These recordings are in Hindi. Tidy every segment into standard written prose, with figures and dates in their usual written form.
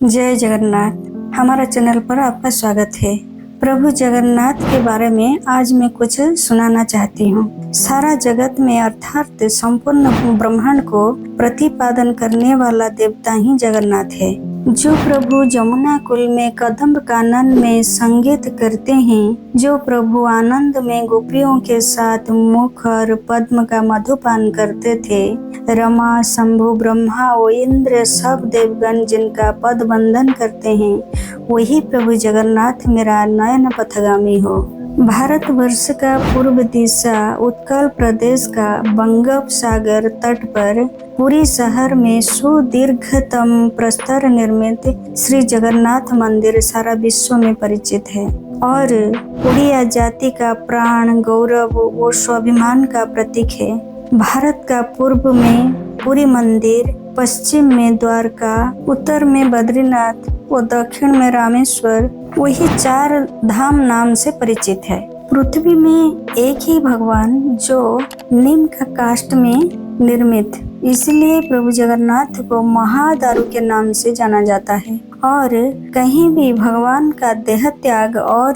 जय जगन्नाथ। हमारा चैनल पर आपका स्वागत है। प्रभु जगन्नाथ के बारे में आज मैं कुछ सुनाना चाहती हूँ। सारा जगत में अर्थात संपूर्ण ब्रह्मांड को प्रतिपादन करने वाला देवता ही जगन्नाथ है। जो प्रभु जमुना कुल में कदम्ब कानन में संगीत करते हैं, जो प्रभु आनंद में गोपियों के साथ मुख और पद्म का मधुपान करते थे, रमा शंभु ब्रह्मा और इंद्र सब देवगण जिनका पद वंदन करते हैं, वही प्रभु जगन्नाथ मेरा नयन पथगामी हो। भारतवर्ष का पूर्व दिशा उत्कल प्रदेश का बंगोप सागर तट पर पुरी शहर में सुदीर्घतम प्रस्तर निर्मित श्री जगन्नाथ मंदिर सारा विश्व में परिचित है और उड़िया जाति का प्राण गौरव व स्वाभिमान का प्रतीक है। भारत का पूर्व में पुरी मंदिर, पश्चिम में द्वारका, उत्तर में बद्रीनाथ व दक्षिण में रामेश्वर वही 4 धाम नाम से परिचित है। पृथ्वी में एक ही भगवान जो नीम का काष्ठ में निर्मित, इसलिए प्रभु जगन्नाथ को महादारू के नाम से जाना जाता है। और कहीं भी भगवान का देह त्याग और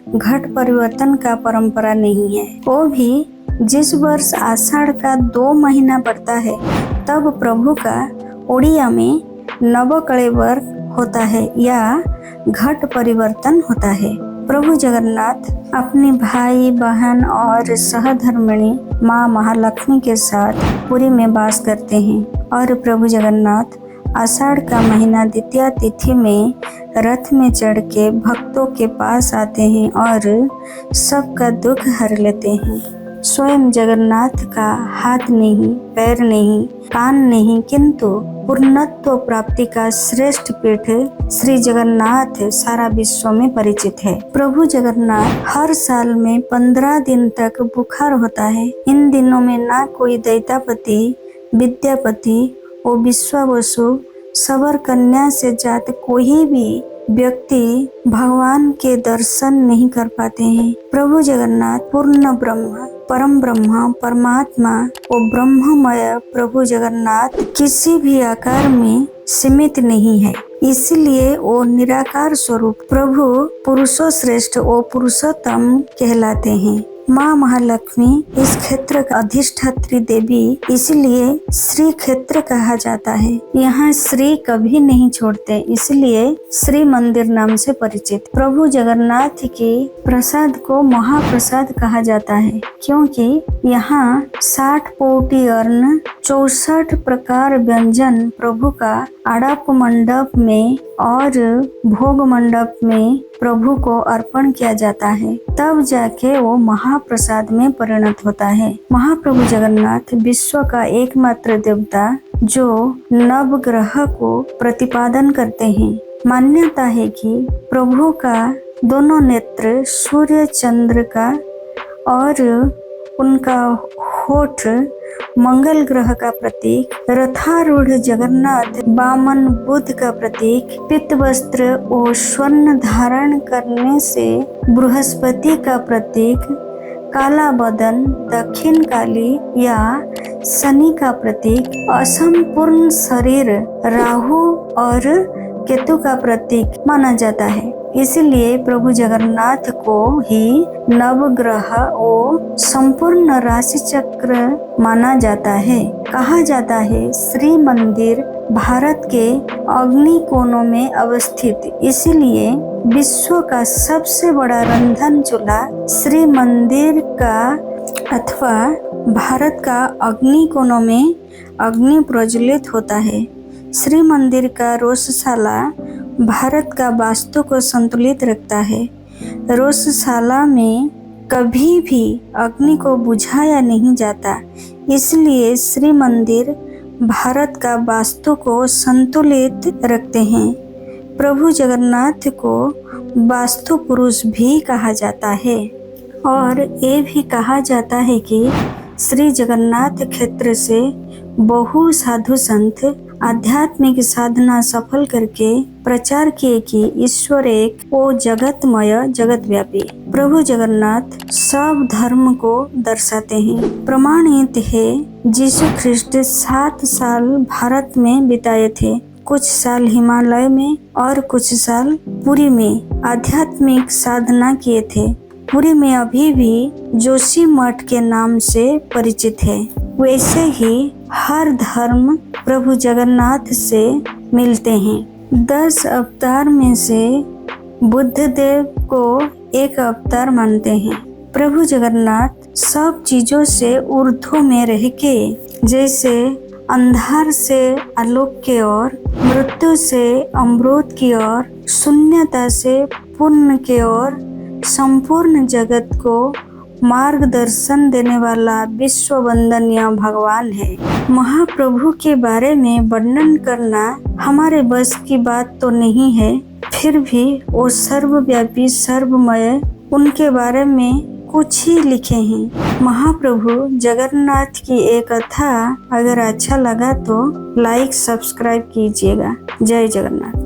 घट परिवर्तन का परंपरा नहीं है। वो भी जिस वर्ष आषाढ़ का 2 महीना पड़ता है तब प्रभु का उड़िया में नवकलेवर होता है या घट परिवर्तन होता है। प्रभु जगन्नाथ अपनी भाई बहन और सहधर्मिणी माँ महालक्ष्मी के साथ पुरी में वास करते हैं और प्रभु जगन्नाथ आषाढ़ का महीना द्वितीया तिथि में रथ में चढ़ के भक्तों के पास आते हैं और सबका दुख हर लेते हैं। स्वयं जगन्नाथ का हाथ नहीं, पैर नहीं, कान नहीं, किंतु पूर्णत्व प्राप्ति का श्रेष्ठ पीठ श्री जगन्नाथ सारा विश्व में परिचित है। प्रभु जगन्नाथ हर साल में 15 दिन तक बुखार होता है। इन दिनों में ना कोई दैतापति, विद्यापति और विश्वावसु सबर कन्या से जात कोई भी व्यक्ति भगवान के दर्शन नहीं कर पाते हैं। प्रभु जगन्नाथ पूर्ण ब्रह्म, परम ब्रह्म, परमात्मा और ब्रह्ममय प्रभु जगन्नाथ किसी भी आकार में सीमित नहीं है, इसलिए वो निराकार स्वरूप प्रभु पुरुषो श्रेष्ठ और पुरुषोत्तम कहलाते हैं। माँ महालक्ष्मी इस क्षेत्र का अधिष्ठात्री देवी, इसलिए श्री क्षेत्र कहा जाता है। यहाँ श्री कभी नहीं छोड़ते, इसलिए श्री मंदिर नाम से परिचित। प्रभु जगन्नाथ के प्रसाद को महाप्रसाद कहा जाता है, क्योंकि यहाँ 60 पोटी अन्न, 64 प्रकार व्यंजन प्रभु का आड़प मंडप में और भोग मंडप में प्रभु को अर्पण किया जाता है, तब जाके वो महाप्रसाद में परिणत होता है। महाप्रभु जगन्नाथ विश्व का एकमात्र देवता जो नवग्रह को प्रतिपादन करते हैं। मान्यता है कि प्रभु का दोनों नेत्र सूर्य चंद्र का और उनका होठ मंगल ग्रह का प्रतीक, रथारूढ़ जगन्नाथ वामन बुध का प्रतीक, पित्त वस्त्र और स्वर्ण धारण करने से बृहस्पति का प्रतीक, काला बदन दक्षिण काली या शनि का प्रतीक, असंपूर्ण शरीर राहु और केतु का प्रतीक माना जाता है। इसलिए प्रभु जगन्नाथ को ही नवग्रह और संपूर्ण राशि चक्र माना जाता है। कहा जाता है श्री मंदिर भारत के अग्नि कोणों में अवस्थित, इसलिए विश्व का सबसे बड़ा रंधन चूल्हा श्री मंदिर का अथवा भारत का अग्नि कोणों में अग्नि प्रज्वलित होता है। श्री मंदिर का रोषशाला भारत का वास्तु को संतुलित रखता है। रोषशाला में कभी भी अग्नि को बुझाया नहीं जाता, इसलिए श्री मंदिर भारत का वास्तु को संतुलित रखते हैं। प्रभु जगन्नाथ को वास्तु पुरुष भी कहा जाता है और ये भी कहा जाता है कि श्री जगन्नाथ क्षेत्र से बहु साधु संत आध्यात्मिक साधना सफल करके प्रचार किए कि ईश्वर एक वो जगतमय जगतव्यापी। प्रभु जगन्नाथ सब धर्म को दर्शाते हैं। प्रमाणित है यीशु ख्रिस्ट 7 साल भारत में बिताए थे। कुछ साल हिमालय में और कुछ साल पुरी में आध्यात्मिक साधना किए थे। पुरी में अभी भी जोशी मठ के नाम से परिचित है। वैसे ही हर धर्म प्रभु जगन्नाथ से मिलते हैं। 10 अवतार में से बुद्ध देव को एक अवतार मानते हैं। प्रभु जगन्नाथ सब चीजों से ऊर्ध्व में रह के, जैसे अंधार से आलोक की ओर, मृत्यु से अमृत की ओर, शून्यता से पुण्य की ओर संपूर्ण जगत को मार्गदर्शन देने वाला विश्व वंदनीय भगवान है। महाप्रभु के बारे में वर्णन करना हमारे बस की बात तो नहीं है, फिर भी वो सर्वव्यापी सर्वमय, उनके बारे में कुछ ही लिखे हैं। महाप्रभु जगन्नाथ की एक कथा अगर अच्छा लगा तो लाइक सब्सक्राइब कीजिएगा। जय जगन्नाथ।